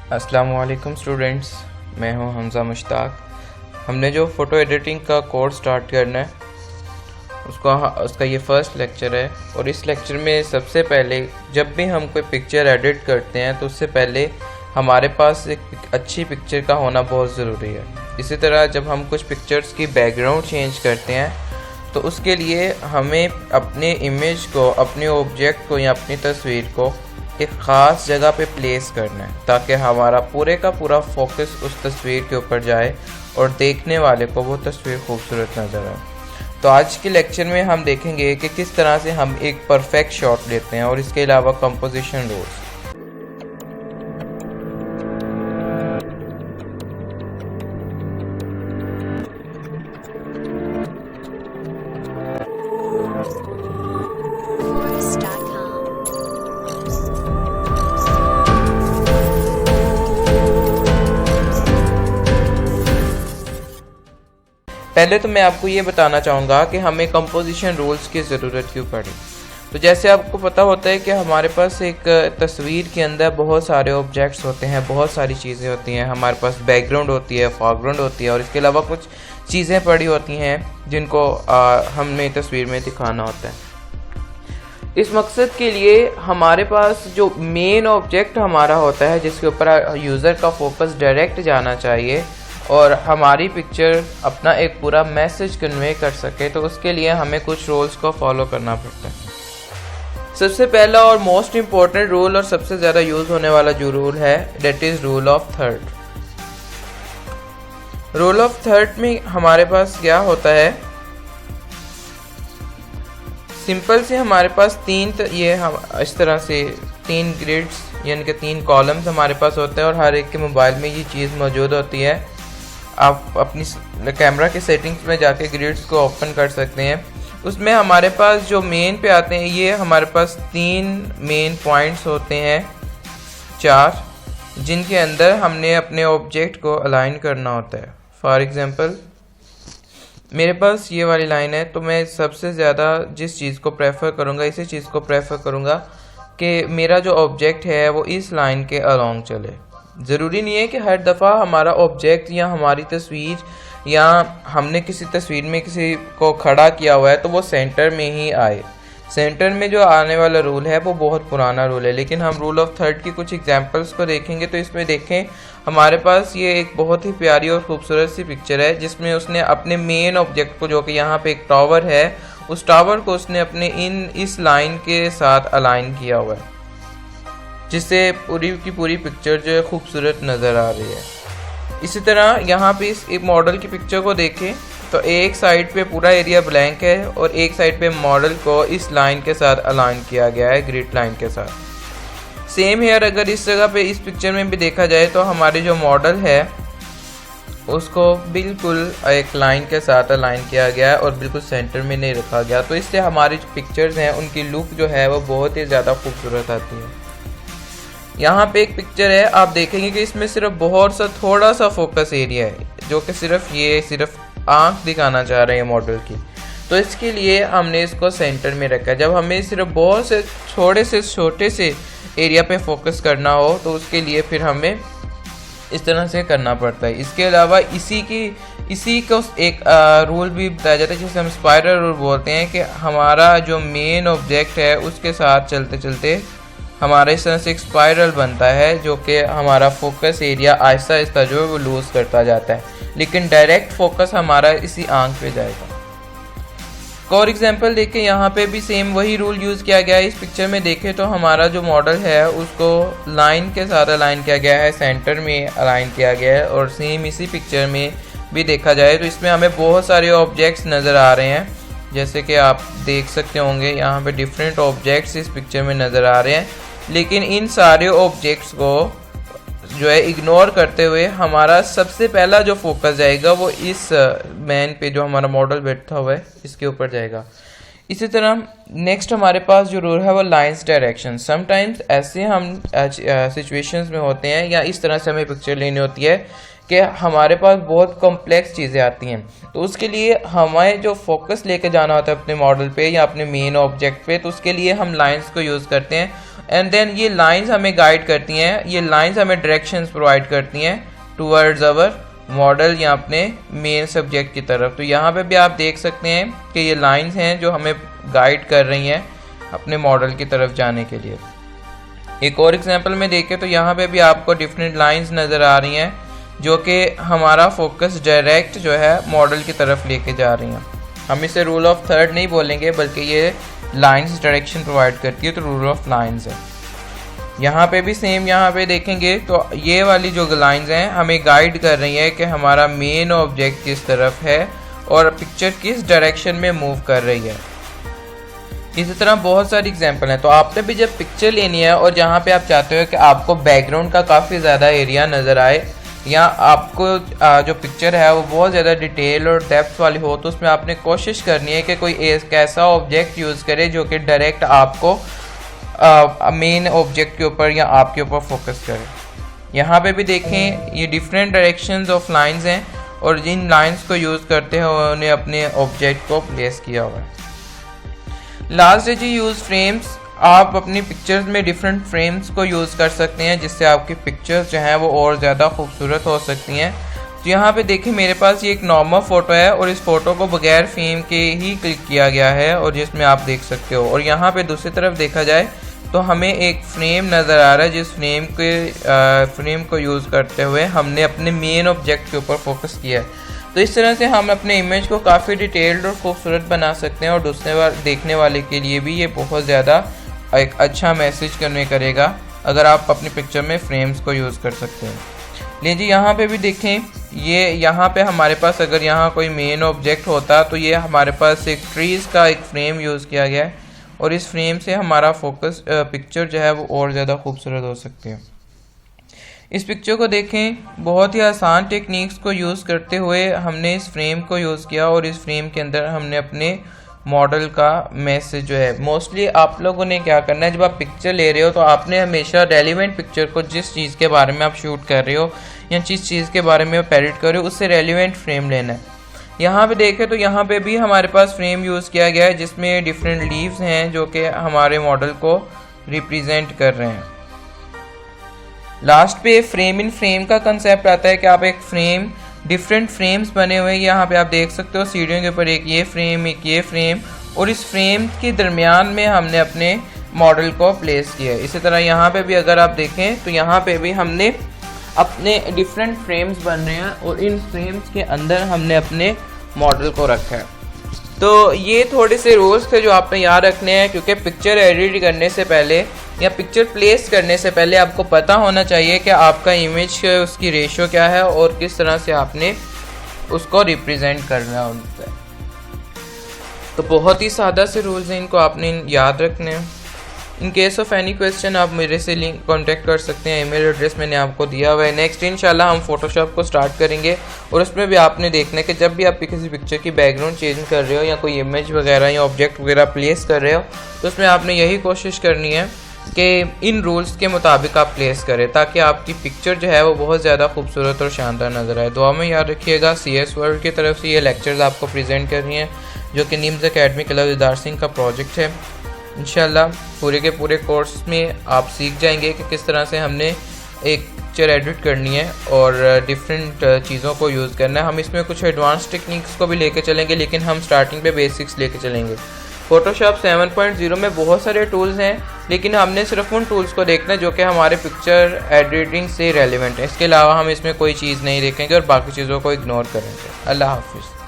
अस्सलामुअलैकुम स्टूडेंट्स, मैं हूं हमज़ा मुश्ताक। हमने जो फ़ोटो एडिटिंग का कोर्स स्टार्ट करना है उसका ये फ़र्स्ट लेक्चर है। और इस लेक्चर में सबसे पहले जब भी हम कोई पिक्चर एडिट करते हैं तो उससे पहले हमारे पास एक अच्छी पिक्चर का होना बहुत ज़रूरी है। इसी तरह जब हम कुछ पिक्चर्स की बैकग्राउंड चेंज करते हैं तो उसके लिए हमें अपने इमेज को, अपने ऑब्जेक्ट को या अपनी तस्वीर को एक ख़ास जगह पे प्लेस करना है ताकि हमारा पूरे का पूरा फोकस उस तस्वीर के ऊपर जाए और देखने वाले को वो तस्वीर खूबसूरत नज़र आए। तो आज के लेक्चर में हम देखेंगे कि किस तरह से हम एक परफेक्ट शॉट लेते हैं और इसके अलावा कंपोजिशन रूल्स। पहले तो मैं आपको ये बताना चाहूँगा कि हमें कंपोजिशन रूल्स की ज़रूरत क्यों पड़ी। तो जैसे आपको पता होता है कि हमारे पास एक तस्वीर के अंदर बहुत सारे ऑब्जेक्ट्स होते हैं, बहुत सारी चीज़ें होती हैं। हमारे पास बैकग्राउंड होती है, फोरग्राउंड होती है और इसके अलावा कुछ चीज़ें पड़ी होती हैं जिनको हमने तस्वीर में दिखाना होता है। इस मकसद के लिए हमारे पास जो मेन ऑब्जेक्ट हमारा होता है जिसके ऊपर यूज़र का फोकस डायरेक्ट जाना चाहिए और हमारी पिक्चर अपना एक पूरा मैसेज कन्वे कर सके, तो उसके लिए हमें कुछ रूल्स को फॉलो करना पड़ता है। सबसे पहला और मोस्ट इम्पॉर्टेंट रूल और सबसे ज़्यादा यूज़ होने वाला जो रूल है that is rule of third. Rule of third में हमारे पास क्या होता है, सिंपल से हमारे पास इस तरह से तीन ग्रिड्स यानी कि तीन कॉलम्स हमारे पास होते हैं और हर एक के मोबाइल में ये चीज़ मौजूद होती है। आप अपनी कैमरा के सेटिंग्स में जाके ग्रिड्स को ओपन कर सकते हैं। उसमें हमारे पास जो मेन पे आते हैं, ये हमारे पास तीन मेन पॉइंट्स होते हैं, चार, जिनके अंदर हमने अपने ऑब्जेक्ट को अलाइन करना होता है। फॉर एग्जांपल मेरे पास ये वाली लाइन है तो मैं सबसे ज़्यादा जिस चीज़ को प्रेफर करूँगा, इसी चीज़ को प्रेफर करूँगा कि मेरा जो ऑब्जेक्ट है वो इस लाइन के अलोंग चले। ज़रूरी नहीं है कि हर दफ़ा हमारा ऑब्जेक्ट या हमारी तस्वीर या हमने किसी तस्वीर में किसी को खड़ा किया हुआ है तो वो सेंटर में ही आए। सेंटर में जो आने वाला रूल है वो बहुत पुराना रूल है, लेकिन हम रूल ऑफ थर्ड की कुछ एग्जांपल्स को देखेंगे तो इसमें देखें हमारे पास ये एक बहुत ही प्यारी और खूबसूरत सी पिक्चर है जिसमें उसने अपने मेन ऑब्जेक्ट को, जो कि यहाँ पे एक टावर है, उस टावर को उसने अपने इस लाइन के साथ अलाइन किया हुआ है, जिससे पूरी की पूरी पिक्चर जो है खूबसूरत नज़र आ रही है। इसी तरह यहाँ पे इस एक मॉडल की पिक्चर को देखें तो एक साइड पे पूरा एरिया ब्लैंक है और एक साइड पे मॉडल को इस लाइन के साथ अलाइन किया गया है, ग्रिड लाइन के साथ। सेम हेयर अगर इस जगह पे इस पिक्चर में भी देखा जाए तो हमारी जो मॉडल है उसको बिल्कुल एक लाइन के साथ अलाइन किया गया है और बिल्कुल सेंटर में नहीं रखा गया। तो इससे हमारी जो पिक्चर्स हैं उनकी लुक जो है वो बहुत ही ज़्यादा खूबसूरत आती है। यहाँ पे एक पिक्चर है, आप देखेंगे कि इसमें सिर्फ थोड़ा सा फोकस एरिया है जो कि सिर्फ आंख दिखाना चाह रहे हैं मॉडल की। तो इसके लिए हमने इसको सेंटर में रखा है। जब हमें सिर्फ बहुत से छोटे से एरिया पे फोकस करना हो तो उसके लिए फिर हमें इस तरह से करना पड़ता है। इसके अलावा इसी को एक रूल भी बताया जाता है जिसे हम स्पाइरल रूल बोलते हैं कि हमारा जो मेन ऑब्जेक्ट है उसके साथ चलते चलते हमारा इस तरह से एक स्पाइरल बनता है जो कि हमारा फोकस एरिया आहिस्ता आहिस्ता जो है वो लूज़ करता जाता है, लेकिन डायरेक्ट फोकस हमारा इसी आंख पे जाएगा। और एग्जांपल देखें, यहाँ पे भी सेम वही रूल यूज़ किया गया है। इस पिक्चर में देखें तो हमारा जो मॉडल है उसको लाइन के साथ अलाइन किया गया है, सेंटर में अलाइन किया गया है। और सेम इसी पिक्चर में भी देखा जाए तो इसमें हमें बहुत सारे ऑब्जेक्ट्स नज़र आ रहे हैं, जैसे कि आप देख सकते होंगे यहाँ पे डिफरेंट ऑब्जेक्ट्स इस पिक्चर में नज़र आ रहे हैं। लेकिन इन सारे ऑब्जेक्ट्स को जो है इग्नोर करते हुए हमारा सबसे पहला जो फोकस जाएगा वो इस मैन पे जो हमारा मॉडल बैठा हुआ है इसके ऊपर जाएगा। इसी तरह नेक्स्ट हमारे पास जो रूल है वो लाइंस डायरेक्शन। समटाइम्स ऐसे हम सिचुएशंस में होते हैं या इस तरह से हमें पिक्चर लेनी होती है कि हमारे पास बहुत कॉम्प्लेक्स चीज़ें आती हैं, तो उसके लिए हमें जो फोकस लेके जाना होता है अपने मॉडल पे या अपने मेन ऑब्जेक्ट पे, तो उसके लिए हम लाइंस को यूज़ करते हैं। एंड देन ये लाइंस हमें गाइड करती हैं, ये लाइंस हमें डायरेक्शंस प्रोवाइड करती हैं टूवर्ड्स आवर मॉडल या अपने मेन सब्जेक्ट की तरफ। तो यहाँ पे भी आप देख सकते हैं कि ये लाइंस हैं जो हमें गाइड कर रही हैं अपने मॉडल की तरफ जाने के लिए। एक और एग्जांपल में देखें तो यहाँ पे भी आपको डिफरेंट लाइंस नज़र आ रही हैं जो कि हमारा फोकस डायरेक्ट जो है मॉडल की तरफ लेके जा रही हैं। हम इसे रूल ऑफ थर्ड नहीं बोलेंगे बल्कि ये लाइंस डायरेक्शन प्रोवाइड करती है, तो रूल ऑफ लाइंस है। यहाँ पे भी सेम, यहाँ पे देखेंगे तो ये वाली जो लाइंस हैं हमें गाइड कर रही है कि हमारा मेन ऑब्जेक्ट किस तरफ है और पिक्चर किस डायरेक्शन में मूव कर रही है। इसी तरह बहुत सारी एग्जांपल हैं। तो आपने भी जब पिक्चर लेनी है और जहाँ पे आप चाहते हो कि आपको बैकग्राउंड का काफ़ी ज़्यादा एरिया नज़र आए या आपको जो पिक्चर है वो बहुत ज़्यादा डिटेल और डेप्थ वाली हो, तो उसमें आपने कोशिश करनी है कि कोई एक ऐसा ऑब्जेक्ट यूज़ करे जो कि डायरेक्ट आपको मेन ऑब्जेक्ट के ऊपर या आपके ऊपर फोकस करे। यहाँ पे भी देखें ये डिफरेंट डायरेक्शंस ऑफ लाइंस हैं और जिन लाइंस को यूज़ करते हैं उन्होंने अपने ऑब्जेक्ट को प्लेस किया हुआ है। लास्ट है जी यूज़ फ्रेम्स। आप अपनी पिक्चर्स में डिफरेंट फ्रेम्स को यूज़ कर सकते हैं जिससे आपकी पिक्चर्स जो हैं वो और ज़्यादा खूबसूरत हो सकती हैं। तो यहाँ पे देखिए मेरे पास ये एक नॉर्मल फ़ोटो है और इस फ़ोटो को बगैर फ्रेम के ही क्लिक किया गया है और जिसमें आप देख सकते हो। और यहाँ पे दूसरी तरफ देखा जाए तो हमें एक फ्रेम नज़र आ रहा है जिस फ्रेम को यूज़ करते हुए हमने अपने मेन ऑब्जेक्ट के ऊपर फोकस किया है। तो इस तरह से हम अपने इमेज को काफ़ी डिटेल्ड और खूबसूरत बना सकते हैं और दूसरे देखने वाले के लिए भी ये बहुत ज़्यादा एक अच्छा मैसेज कन्वे करेगा अगर आप अपनी पिक्चर में फ्रेम्स को यूज़ कर सकते हैं। लीजिए यहाँ पे भी देखें, ये यहाँ पे हमारे पास अगर यहाँ कोई मेन ऑब्जेक्ट होता तो ये हमारे पास एक ट्रीज़ का एक फ्रेम यूज़ किया गया है और इस फ्रेम से हमारा फोकस पिक्चर जो है वो और ज़्यादा खूबसूरत हो सकती है। इस पिक्चर को देखें, बहुत ही आसान टेक्निक्स को यूज़ करते हुए हमने इस फ्रेम को यूज़ किया और इस फ्रेम के अंदर हमने अपने मॉडल का मैसेज जो है, मोस्टली आप लोगों ने क्या करना है जब आप पिक्चर ले रहे हो तो आपने हमेशा रेलिवेंट पिक्चर को, जिस चीज़ के बारे में आप शूट कर रहे हो या जिस चीज़ के बारे में आप एडिट कर रहे हो उससे रेलिवेंट फ्रेम लेना है। यहाँ पे देखें तो यहाँ पे भी हमारे पास फ्रेम यूज़ किया गया है जिसमें डिफरेंट लीव्स हैं जो कि हमारे मॉडल को रिप्रेजेंट कर रहे हैं। लास्ट पे फ्रेम इन फ्रेम का कंसेप्ट आता है कि आप एक फ्रेम, डिफरेंट फ्रेम्स बने हुए हैं, यहाँ पे आप देख सकते हो सीढ़ियों के ऊपर एक ये फ्रेम, एक ये फ्रेम, और इस फ्रेम के दरमियान में हमने अपने मॉडल को प्लेस किया है। इसी तरह यहाँ पे भी अगर आप देखें तो यहाँ पे भी हमने अपने डिफरेंट फ्रेम्स बन रहे हैं और इन फ्रेम्स के अंदर हमने अपने मॉडल को रखा है। तो ये थोड़े से रूल्स थे जो आपने याद रखने हैं, क्योंकि पिक्चर एडिट करने से पहले या पिक्चर प्लेस करने से पहले आपको पता होना चाहिए कि आपका इमेज उसकी रेशो क्या है और किस तरह से आपने उसको रिप्रेजेंट करना है उन पर। तो बहुत ही सादा से रूल्स हैं, इनको आपने याद रखने हैं। In case of any question आप मेरे से लिंक कांटेक्ट कर सकते हैं, ईमेल एड्रेस मैंने आपको दिया हुआ है। नेक्स्ट इंशाल्लाह हम फोटोशॉप को स्टार्ट करेंगे और उसमें भी आपने देखना है कि जब भी आप किसी पिक्चर की बैकग्राउंड चेंज कर रहे हो या कोई इमेज वगैरह या ऑब्जेक्ट वगैरह प्लेस कर रहे हो तो उसमें आपने यही कोशिश करनी है कि इन रूल्स के मुताबिक आप प्लेस करें ताकि आपकी पिक्चर जो है वो बहुत ज़्यादा खूबसूरत और शानदार नज़र आए। दुआ में याद रखिएगा। CS वर्ल्ड की तरफ से ये लेक्चर्स आपको प्रेजेंट कर रही हैं जो कि names academy club Didar Singh का प्रोजेक्ट है। इंशाल्लाह पूरे के पूरे कोर्स में आप सीख जाएंगे कि किस तरह से हमने एक पिक्चर एडिट करनी है और डिफरेंट चीज़ों को यूज़ करना है। हम इसमें कुछ एडवांस टेक्निक्स को भी लेके चलेंगे, लेकिन हम स्टार्टिंग पे बेसिक्स लेके चलेंगे। फोटोशॉप 7.0 में बहुत सारे टूल्स हैं, लेकिन हमने सिर्फ उन टूल्स को देखना है जो कि हमारे पिक्चर एडिटिंग से रेलिवेंट है। इसके अलावा हम इसमें कोई चीज़ नहीं देखेंगे और बाकी चीज़ों को इग्नोर करेंगे। अल्लाह हाफिज़।